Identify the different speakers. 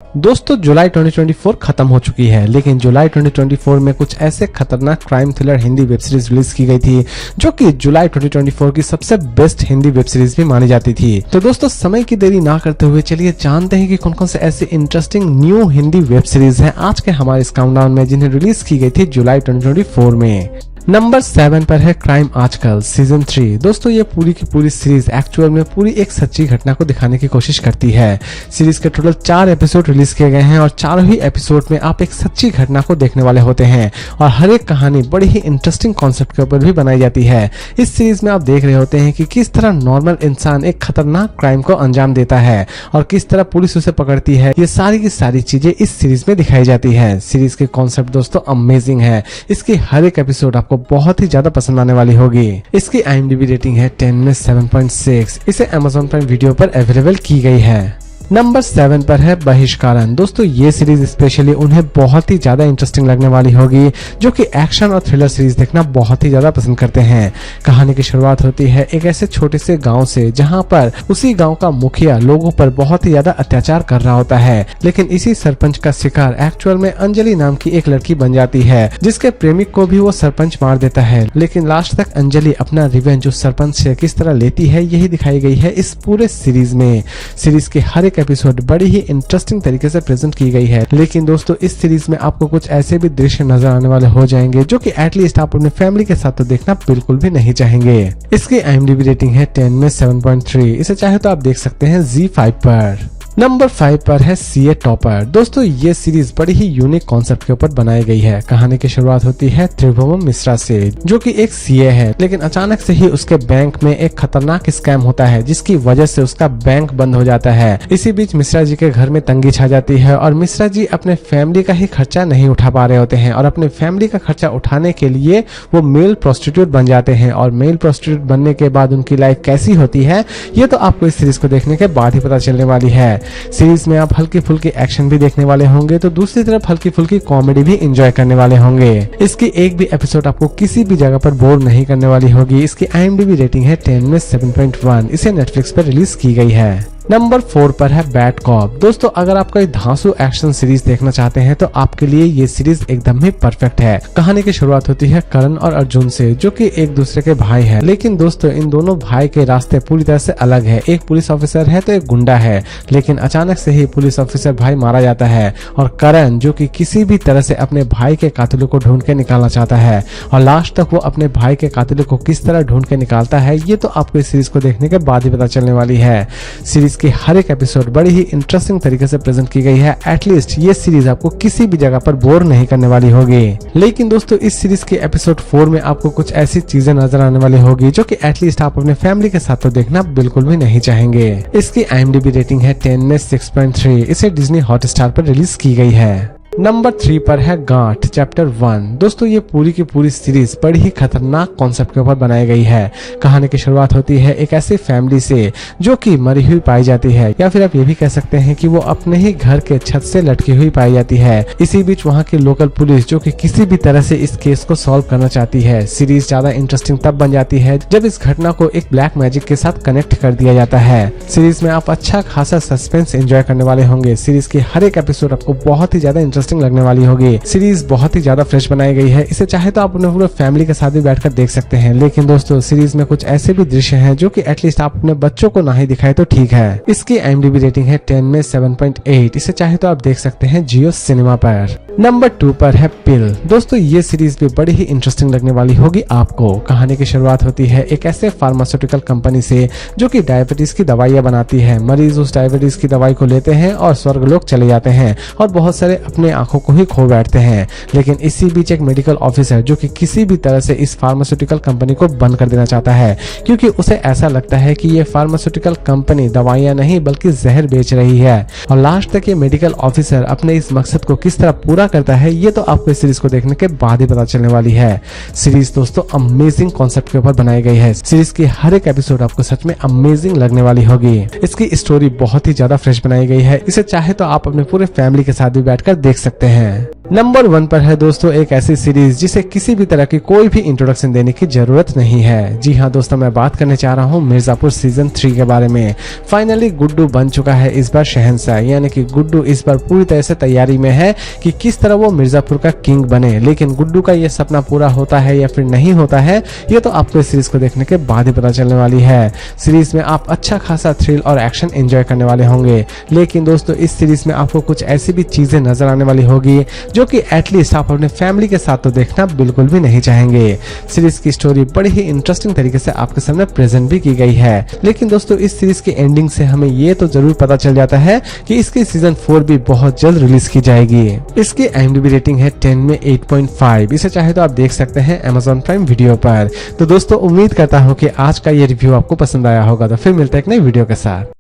Speaker 1: दोस्तों जुलाई 2024 खत्म हो चुकी है, लेकिन जुलाई 2024 में कुछ ऐसे खतरनाक crime thriller Hindi web series release की गई थी जो कि जुलाई 2024 की सबसे बेस्ट हिंदी वेब सीरीज भी मानी जाती थी। तो दोस्तों समय की देरी ना करते हुए चलिए जानते हैं कि कौन कौन से ऐसे interesting new Hindi web series हैं आज के हमारे इस काउंटडाउन में जिन्हें रिलीज की गई थी जुलाई 2024 में। नंबर 7 पर है क्राइम आजकल सीजन 3। दोस्तों ये पूरी की पूरी सीरीज एक्चुअल में पूरी एक सच्ची घटना को दिखाने की कोशिश करती है। सीरीज के टोटल 4 एपिसोड रिलीज किए गए हैं और चारों ही एपिसोड में आप एक सच्ची घटना को देखने वाले होते हैं और हर एक कहानी बड़ी ही इंटरेस्टिंग कॉन्सेप्ट के ऊपर भी बनाई जाती है। इस सीरीज में आप देख रहे होते हैं कि किस तरह नॉर्मल इंसान एक खतरनाक क्राइम को अंजाम देता है और किस तरह पुलिस उसे पकड़ती है। ये सारी की सारी चीजें इस सीरीज में दिखाई जाती है। सीरीज के कॉन्सेप्ट दोस्तों अमेजिंग है। इसकी हर एक एपिसोड आपको बहुत ही ज्यादा पसंद आने वाली होगी। इसकी IMDb रेटिंग है 10 में 7.6। इसे Amazon प्राइम वीडियो पर अवेलेबल की गई है। नंबर 7 पर है बहिष्करण। दोस्तों ये सीरीज स्पेशली उन्हें बहुत ही ज्यादा इंटरेस्टिंग लगने वाली होगी जो कि एक्शन और थ्रिलर सीरीज देखना बहुत ही ज्यादा पसंद करते हैं। कहानी की शुरुआत होती है एक ऐसे छोटे से गांव से जहां पर उसी गांव का मुखिया लोगों पर बहुत ही ज्यादा अत्याचार कर रहा होता है, लेकिन इसी सरपंच का शिकार एक्चुअल में अंजलि नाम की एक लड़की बन जाती है जिसके प्रेमिक को भी वो सरपंच मार देता है। लेकिन लास्ट तक अंजलि अपना रिवेंज उस सरपंच से किस तरह लेती है यही दिखाई गई है इस पूरे सीरीज में। सीरीज के हर एक एपिसोड बड़ी ही इंटरेस्टिंग तरीके से प्रेजेंट की गई है, लेकिन दोस्तों इस सीरीज में आपको कुछ ऐसे भी दृश्य नजर आने वाले हो जाएंगे जो कि एटलीस्ट आप अपने फैमिली के साथ तो देखना बिल्कुल भी नहीं चाहेंगे। इसकी IMDb रेटिंग है 10 में 7.3। इसे चाहे तो आप देख सकते हैं ZEE5 पर। नंबर 5 पर है CA टॉपर। दोस्तों ये सीरीज बड़ी ही यूनिक कॉन्सेप्ट के ऊपर बनाई गई है। कहानी की शुरुआत होती है त्रिभुवन मिश्रा से जो कि एक CA है, लेकिन अचानक से ही उसके बैंक में एक खतरनाक स्कैम होता है जिसकी वजह से उसका बैंक बंद हो जाता है। इसी बीच मिश्रा जी के घर में तंगी छा जाती है और मिश्रा जी अपने फैमिली का ही खर्चा नहीं उठा पा रहे होते हैं और अपने फैमिली का खर्चा उठाने के लिए वो मेल प्रोस्टिट्यूट बन जाते हैं। और मेल प्रोस्टिट्यूट बनने के बाद उनकी लाइफ कैसी होती है ये तो आपको इस सीरीज को देखने के बाद ही पता चलने वाली है। सीरीज में आप हल्की फुल्की एक्शन भी देखने वाले होंगे तो दूसरी तरफ हल्की फुल्की कॉमेडी भी एंजॉय करने वाले होंगे। इसकी एक भी एपिसोड आपको किसी भी जगह पर बोर नहीं करने वाली होगी। इसकी IMDb रेटिंग है 10 में 7.1। इसे नेटफ्लिक्स पर रिलीज की गई है। नंबर 4 पर है बैड कॉप। दोस्तों अगर आप कोई धांसू एक्शन सीरीज देखना चाहते हैं तो आपके लिए ये सीरीज एकदम ही परफेक्ट है। कहानी की शुरुआत होती है करण और अर्जुन से जो कि एक दूसरे के भाई हैं, लेकिन दोस्तों इन दोनों भाई के रास्ते पूरी तरह से अलग है। एक पुलिस ऑफिसर है तो एक गुंडा है, लेकिन अचानक से ही पुलिस ऑफिसर भाई मारा जाता है और करण जो कि किसी भी तरह से अपने भाई के कातिलों को ढूंढ के निकालना चाहता है और लास्ट तक वो अपने भाई के कातिलों को किस तरह ढूंढ के निकालता है ये तो आपको इस सीरीज को देखने के बाद ही पता चलने वाली है। सीरीज की हर एक एपिसोड बड़ी ही इंटरेस्टिंग तरीके से प्रेजेंट की गई है। एटलीस्ट ये सीरीज आपको किसी भी जगह पर बोर नहीं करने वाली होगी। लेकिन दोस्तों इस सीरीज के एपिसोड 4 में आपको कुछ ऐसी चीजें नजर आने वाली होगी जो कि एटलीस्ट आप अपने फैमिली के साथ तो देखना बिल्कुल भी नहीं चाहेंगे। इसकी IMDb रेटिंग है 10 में 6.3। इसे डिज्नी हॉटस्टार पर रिलीज की गई है। नंबर 3 पर है गांठ चैप्टर 1। दोस्तों ये पूरी की पूरी सीरीज बड़ी ही खतरनाक कॉन्सेप्ट के ऊपर बनाई गई है। कहानी की शुरुआत होती है एक ऐसी फैमिली से जो कि मरी हुई पाई जाती है, या फिर आप ये भी कह सकते हैं कि वो अपने ही घर के छत से लटकी हुई पाई जाती है। इसी बीच वहाँ की लोकल पुलिस जो कि किसी भी तरह से इस केस को सॉल्व करना चाहती है। सीरीज ज्यादा इंटरेस्टिंग तब बन जाती है जब इस घटना को एक ब्लैक मैजिक के साथ कनेक्ट कर दिया जाता है। सीरीज में आप अच्छा खासा सस्पेंस एंजॉय करने वाले होंगे। सीरीज की हर एक एपिसोड आपको बहुत ही ज्यादा इंटरेस्टिंग लगने वाली होगी। सीरीज बहुत ही ज्यादा फ्रेश बनाई गई है। इसे चाहे तो आप अपने पूरे फैमिली के साथ भी बैठकर देख सकते हैं, लेकिन दोस्तों सीरीज में कुछ ऐसे भी दृश्य हैं जो कि एटलीस्ट आप अपने बच्चों को ना ही दिखाए तो ठीक है। इसकी IMDb रेटिंग है 10 में 7.8। इसे चाहे तो आप देख सकते हैं जियो सिनेमा पर। नंबर 2 पर है पिल। दोस्तों ये सीरीज भी बड़ी ही इंटरेस्टिंग लगने वाली होगी आपको। कहानी की शुरुआत होती है एक ऐसे फार्मास्यूटिकल कंपनी से जो कि डायबिटीज की दवाइयां बनाती है। मरीज उस डायबिटीज की दवाई को लेते हैं और स्वर्गलोक चले जाते हैं और बहुत सारे अपने आंखों को ही खो बैठते हैं। लेकिन इसी बीच एक मेडिकल ऑफिसर जो कि किसी भी तरह से इस फार्मास्यूटिकल कंपनी को बंद कर देना चाहता है, क्योंकि उसे ऐसा लगता है कि ये फार्मास्यूटिकल कंपनी दवाइयां नहीं बल्कि जहर बेच रही है। और लास्ट तक ये मेडिकल ऑफिसर अपने इस मकसद को किस तरह पूरा करता है ये तो आपको इस सीरीज को देखने के बाद ही पता चलने वाली है। सीरीज दोस्तों अमेजिंग कॉन्सेप्ट के ऊपर बनाई गई है। सीरीज की हर एक एपिसोड आपको सच में अमेजिंग लगने वाली होगी। इसकी स्टोरी बहुत ही ज्यादा फ्रेश बनाई गई है। इसे चाहे तो आप अपने पूरे फैमिली के साथ भी बैठकर देख सकते हैं। नंबर 1 पर है दोस्तों एक ऐसी सीरीज जिसे किसी भी तरह की कोई भी इंट्रोडक्शन देने की जरूरत नहीं है। जी हाँ दोस्तों, मैं बात करने चाह रहा हूँ मिर्जापुर सीजन 3 के बारे में। फाइनली गुड्डू बन चुका है इस बार शहंशाह, यानी कि गुड्डू इस बार पूरी तरह से तैयारी में है कि किस तरह वो मिर्जापुर का किंग बने। लेकिन गुड्डू का ये सपना पूरा होता है या फिर नहीं होता है, ये तो आपको इस सीरीज को देखने के बाद ही पता चलने वाली है। सीरीज में आप अच्छा खासा थ्रिल और एक्शन एंजॉय करने वाले होंगे, लेकिन दोस्तों इस सीरीज में आपको कुछ ऐसी भी चीजें नजर आने वाली होगी जो कि एटलीस्ट आप अपने फैमिली के साथ तो देखना बिल्कुल भी नहीं चाहेंगे। सीरीज की स्टोरी बड़ी ही इंटरेस्टिंग तरीके से आपके सामने प्रेजेंट भी की गई है, लेकिन दोस्तों इस सीरीज की एंडिंग से हमें ये तो जरूर पता चल जाता है कि इसकी सीजन 4 भी बहुत जल्द रिलीज की जाएगी। इसकी IMDb रेटिंग है 10 में 8.5। इसे चाहे तो आप देख सकते हैं Amazon प्राइम वीडियो पर। तो दोस्तों उम्मीद करता हूँ कि आज का ये रिव्यू आपको पसंद आया होगा। तो फिर मिलते हैं एक नई वीडियो के साथ।